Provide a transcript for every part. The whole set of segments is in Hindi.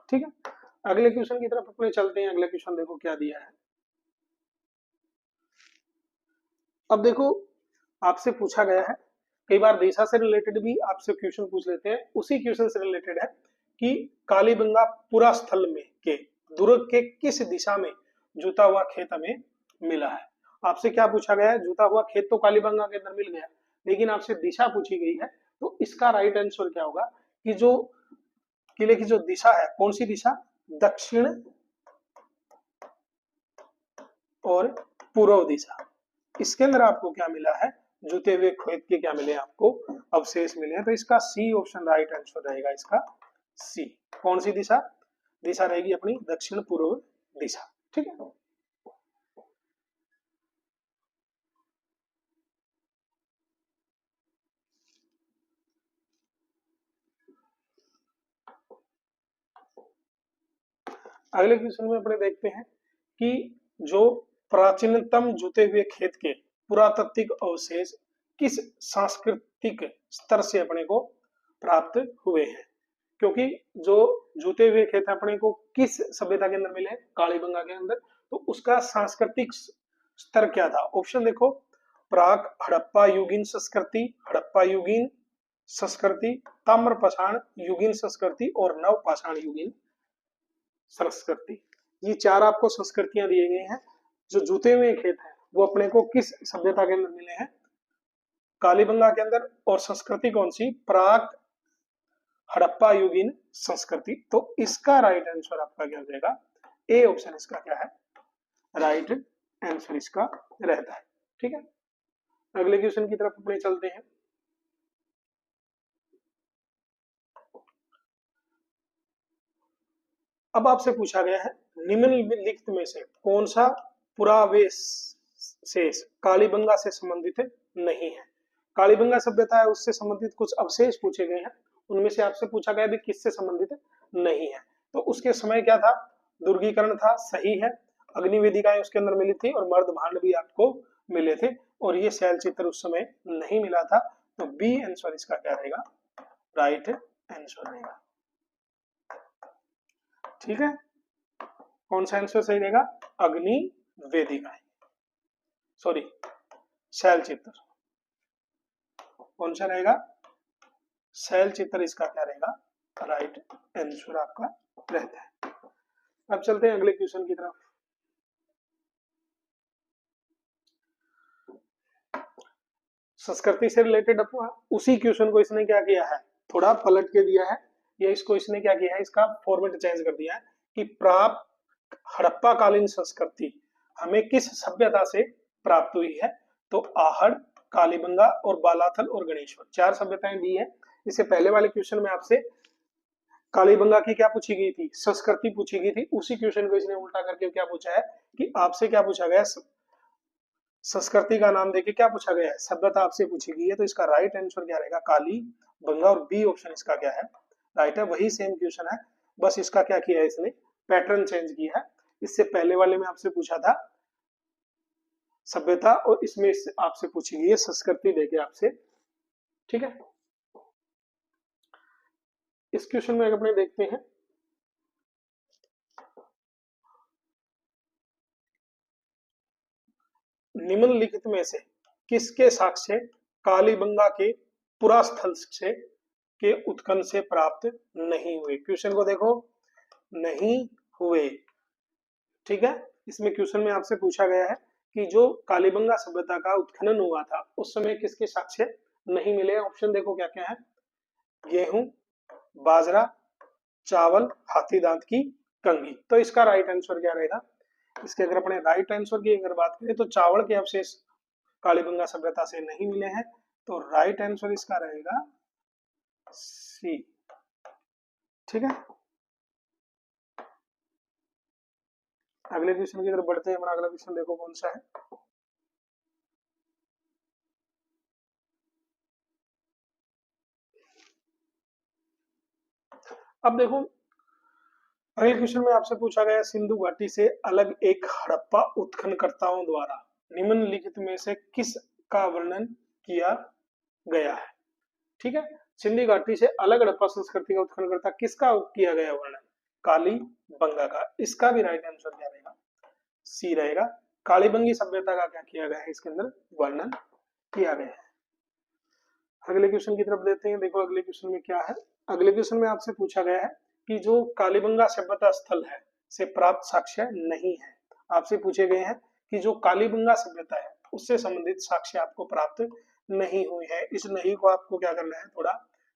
ठीक है, अगले क्वेश्चन की तरफ अपने चलते हैं। अगले क्वेश्चन देखो क्या दिया है। अब देखो आपसे पूछा गया है, कई बार दिशा से रिलेटेड भी आपसे क्वेश्चन पूछ लेते हैं, उसी क्वेश्चन से रिलेटेड है कि कालीबंगा पुरा स्थल में के दुर्ग के किस दिशा में जुता हुआ खेत हमें मिला है। आपसे क्या पूछा गया है, जुता हुआ खेत तो कालीबंगा के अंदर मिल गया, लेकिन आपसे दिशा पूछी गई है, तो इसका राइट आंसर क्या होगा कि जो किले की जो दिशा है, कौन सी दिशा, दक्षिण और पूर्व दिशा। इसके अंदर आपको क्या मिला है, जुते हुए खेत के क्या मिले, आपको अवशेष मिले हैं। तो इसका सी ऑप्शन राइट आंसर रहेगा, इसका सी। कौन सी दिशा, दिशा रहेगी अपनी दक्षिण पूर्व दिशा। ठीक है, अगले क्वेश्चन में अपने देखते हैं कि जो प्राचीनतम जुते हुए खेत के पुरातात्विक अवशेष किस सांस्कृतिक स्तर से अपने को प्राप्त हुए हैं। क्योंकि जो जूते हुए खेत अपने को किस सभ्यता के अंदर मिले, कालीबंगा के अंदर, तो उसका सांस्कृतिक स्तर क्या था। ऑप्शन देखो, प्राक हड़प्पा युगीन संस्कृति, हड़प्पा युगीन संस्कृति, ताम्र पाषाण युगीन संस्कृति और नव पाषाण युगीन संस्कृति। ये चार आपको संस्कृतियां दिए गए हैं। जो जूते हुए खेत हैं वो अपने को किस सभ्यता के अंदर मिले हैं, कालीबंगा के अंदर, और संस्कृति कौन सी, प्राक हड़प्पा युगीन संस्कृति। तो इसका राइट आंसर आपका क्या हो जाएगा, ए ऑप्शन इसका क्या है, राइट आंसर इसका रहता है। ठीक है, अगले क्वेश्चन की तरफ अपने चलते हैं। अब आपसे पूछा गया है, निम्नलिखित में से कौन सा पुरावशेष कालीबंगा से संबंधित नहीं है। कालीबंगा सभ्यता है उससे संबंधित कुछ अवशेष पूछे गए हैं, उनमें से आपसे पूछा गया भी किससे संबंधित नहीं है। तो उसके समय क्या था, दुर्गीकरण था, सही है, अग्नि वेदिकाएं उसके अंदर मिली थी और मर्द भांड भी आपको मिले थे, और ये शैल चित्र उस समय नहीं मिला था। तो बी आंसर इसका क्या रहेगा, राइट आंसर रहेगा। ठीक है, कौन सा आंसर सही रहेगा, अग्नि वेदिकाएं, सॉरी शैल चित्र, कौन सा रहेगा, शैल चित्र इसका क्या रहेगा, राइट आंसर आपका रहता है। अब चलते हैं अगले क्वेश्चन की तरफ। संस्कृति से रिलेटेड उसी क्वेश्चन को इसने क्या किया है, थोड़ा पलट के दिया है, या इसको इसने क्या किया है, इसका फॉर्मेट चेंज कर दिया है कि प्राप्त हड़प्पा कालीन संस्कृति हमें किस सभ्यता से प्राप्त हुई है। तो आहड़, कालीबंगा और बालाथल और गणेश्वर, चार सभ्यताएं दी है। इससे पहले वाले क्वेश्चन में आपसे कालीबंगा की क्या पूछी गई थी, संस्कृति पूछी गई थी, उसी क्वेश्चन को इसने उल्टा करके क्या पूछा है कि आपसे क्या पूछा गया, संस्कृति का नाम देके क्या पूछा गया है, सभ्यता आपसे पूछी गई है। तो इसका राइट आंसर क्या रहेगा, काली बंगा, और बी ऑप्शन इसका क्या है, राइट है। वही सेम क्वेश्चन है, बस इसका क्या किया है, इसने पैटर्न चेंज किया है। इससे पहले वाले में आपसे पूछा था सभ्यता, और इसमें आपसे पूछी गई है संस्कृति देके आपसे। ठीक है, इस क्वेश्चन में अपने देखते हैं, निम्नलिखित में से किसके साक्ष्य कालीबंगा के पुरास्थल से के उत्खनन से प्राप्त नहीं हुए। क्वेश्चन को देखो, नहीं हुए। ठीक है, इसमें क्वेश्चन में आपसे पूछा गया है कि जो कालीबंगा सभ्यता का उत्खनन हुआ था उस समय किसके साक्ष्य नहीं मिले। ऑप्शन देखो क्या क्या है, गेहूं, बाजरा, चावल, हाथी दांत की कंघी। तो इसका राइट आंसर क्या रहेगा, इसके अगर अपने राइट आंसर की अगर बात करें तो चावल के अवशेष कालीबंगा सभ्यता से नहीं मिले हैं। तो राइट आंसर इसका रहेगा सी। ठीक है, अगले क्वेश्चन की तरफ बढ़ते हैं। हमारा अगला क्वेश्चन देखो कौन सा है। अब देखो अगले क्वेश्चन में आपसे पूछा गया, सिंधु घाटी से अलग एक हड़प्पा उत्खननकर्ताओं द्वारा निम्नलिखित में से किस का वर्णन किया गया है। ठीक है, सिंधु घाटी से अलग हड़प्पा संस्कृति का उत्खननकर्ता किसका किया गया वर्णन, कालीबंगा का। इसका भी राइट आंसर क्या रहेगा? सी रहेगा। कालीबंगी सभ्यता का क्या किया गया है? इसके अंदर वर्णन किया गया है। अगले क्वेश्चन की तरफ देते हैं। देखो अगले क्वेश्चन में क्या है। अगले क्वेश्चन में आपसे पूछा गया है कि जो कालीबंगा सभ्यता स्थल है से प्राप्त साक्ष्य नहीं है। आपसे पूछे गए हैं कि जो कालीबंगा सभ्यता है उससे संबंधित साक्ष्य आपको प्राप्त नहीं हुए हैं। इस नहीं को आपको क्या करना है? थोड़ा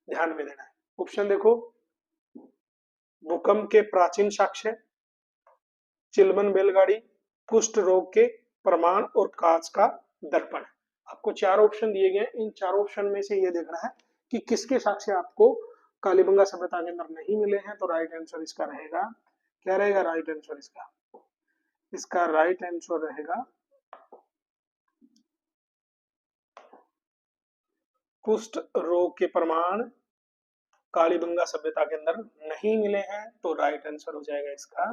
ध्यान में देना है। ऑप्शन देखो, भूकंप के प्राचीन साक्ष्य, चिलमन बैलगाड़ी, कुष्ठ रोग के प्रमाण और कांच का दर्पण। आपको चार ऑप्शन दिए गए। इन चार ऑप्शन में से ये देखना है कि किसके साक्ष्य आपको कालीबंगा सभ्यता के अंदर नहीं मिले हैं। तो राइट आंसर इसका रहेगा, क्या रहेगा राइट आंसर इसका? इसका राइट आंसर रहेगा कुष्ठ रोग के प्रमाण कालीबंगा सभ्यता के अंदर नहीं मिले हैं। तो राइट आंसर हो जाएगा इसका,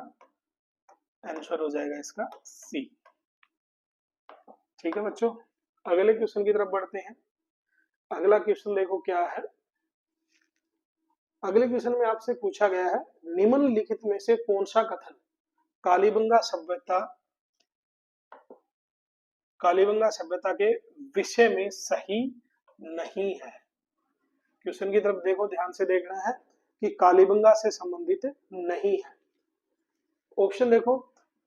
आंसर हो जाएगा इसका सी। ठीक है बच्चों, अगले क्वेश्चन की तरफ बढ़ते हैं। अगला क्वेश्चन देखो क्या है। अगले क्वेश्चन में आपसे पूछा गया है निम्नलिखित में से कौन सा कथन कालीबंगा सभ्यता के विषय में सही नहीं है। क्वेश्चन की तरफ देखो, ध्यान से देखना है कि कालीबंगा से संबंधित नहीं है। ऑप्शन देखो,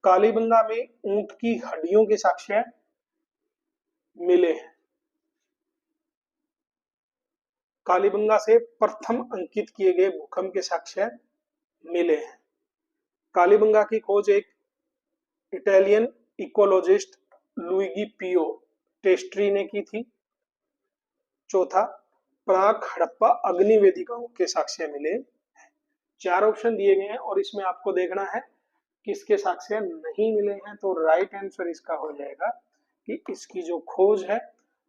कालीबंगा में ऊंट की हड्डियों के साक्ष्य मिले हैं, कालीबंगा से प्रथम अंकित किए गए भूकंप के साक्ष्य मिले हैं, कालीबंगा की खोज एक इटालियन इकोलॉजिस्ट लुइगी पियो टेस्ट्री ने की थी, चौथा प्राक हड़प्पा अग्नि वेदिकाओं के साक्ष्य मिले। चार ऑप्शन दिए गए हैं और इसमें आपको देखना है किसके साक्ष्य नहीं मिले हैं। तो राइट आंसर इसका हो जाएगा कि इसकी जो खोज है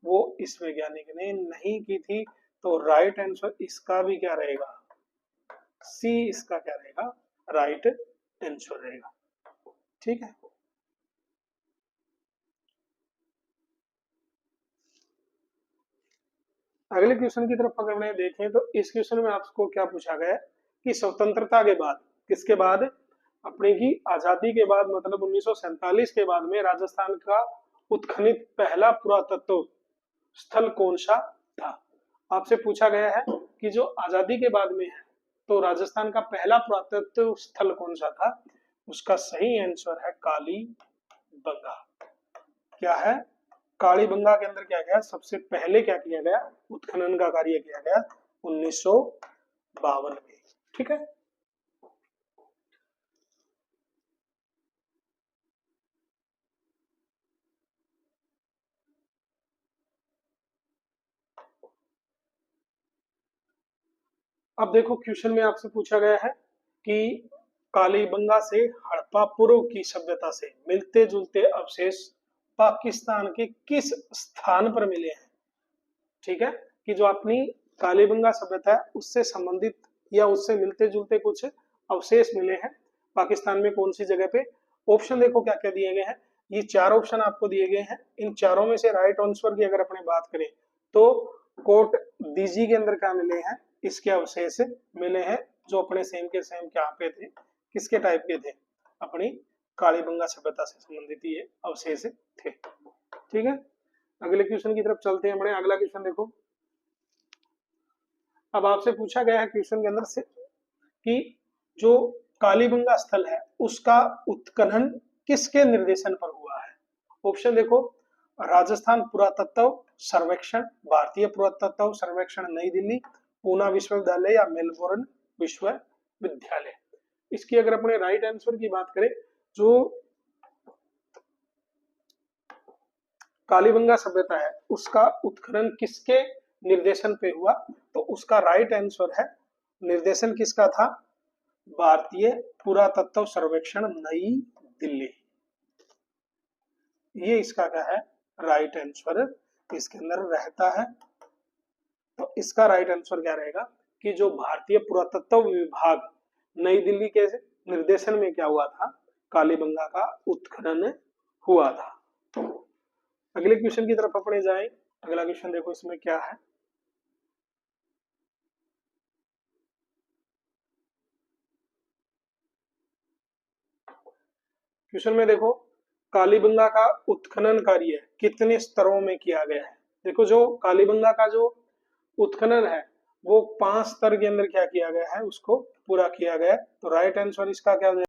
वो इस वैज्ञानिक ने नहीं की थी। तो राइट आंसर इसका भी क्या रहेगा? सी इसका क्या रहेगा? राइट आंसर रहेगा। ठीक है, अगले क्वेश्चन की तरफ अगर मैं देखें तो इस क्वेश्चन में आपको क्या पूछा गया है कि स्वतंत्रता के बाद, किसके बाद? अपने की आजादी के बाद, मतलब 1947 के बाद में राजस्थान का उत्खनित पहला पुरातत्व स्थल कौन सा था। आपसे पूछा गया है कि जो आजादी के बाद में है तो राजस्थान का पहला पुरातत्व स्थल कौन सा था। उसका सही आंसर है कालीबंगा। क्या है? कालीबंगा के अंदर क्या गया? सबसे पहले क्या किया गया? उत्खनन का कार्य किया गया 1952 में। ठीक है, अब देखो क्वेश्चन में आपसे पूछा गया है कि कालीबंगा से हड़प्पा पूर्व की सभ्यता से मिलते जुलते अवशेष पाकिस्तान के किस स्थान पर मिले हैं। ठीक है, कि जो अपनी कालीबंगा सभ्यता है उससे संबंधित या उससे मिलते जुलते कुछ अवशेष मिले हैं पाकिस्तान में, कौन सी जगह पे। ऑप्शन देखो क्या क्या दिए गए हैं। ये चार ऑप्शन आपको दिए गए हैं। इन चारों में से राइट आंसर की अगर अपने बात करें तो कोट दीजी के अंदर क्या मिले हैं? इसके अवशेष मिले हैं जो अपने सेम के सेम क्या पे थे, किसके टाइप के थे? अपनी कालीबंगा सभ्यता से संबंधित ये अवशेष थे। ठीक है, अगले क्वेश्चन की तरफ चलते हैं। बड़े अगला क्वेश्चन देखो, अब आपसे पूछा गया है क्वेश्चन के अंदर से कि जो कालीबंगा स्थल है उसका उत्खनन किसके निर्देशन पर हुआ है। ऑप्शन देखो, राजस्थान पुरातत्व सर्वेक्षण, भारतीय पुरातत्व सर्वेक्षण नई दिल्ली, पूना विश्वविद्यालय या मेलबोर्न विश्वविद्यालय। इसकी अगर अपने राइट आंसर की बात करें, जो कालीबंगा सभ्यता है उसका उत्खनन किसके निर्देशन पे हुआ, तो उसका राइट आंसर है, निर्देशन किसका था? भारतीय पुरातत्व सर्वेक्षण नई दिल्ली। ये इसका क्या है? राइट आंसर इसके अंदर रहता है। तो इसका राइट आंसर क्या रहेगा कि जो भारतीय पुरातत्व विभाग नई दिल्ली के निर्देशन में क्या हुआ था? कालीबंगा का उत्खनन हुआ था। अगले क्वेश्चन की तरफ अपने जाएं। अगला क्वेश्चन देखो इसमें क्या है। क्वेश्चन में देखो कालीबंगा का उत्खनन कार्य कितने स्तरों में किया गया है। देखो जो कालीबंगा का जो उत्खनन है वो 5 स्तर के अंदर क्या किया गया है, उसको पूरा किया गया है। तो राइट आंसर इसका क्या हो जाएगा,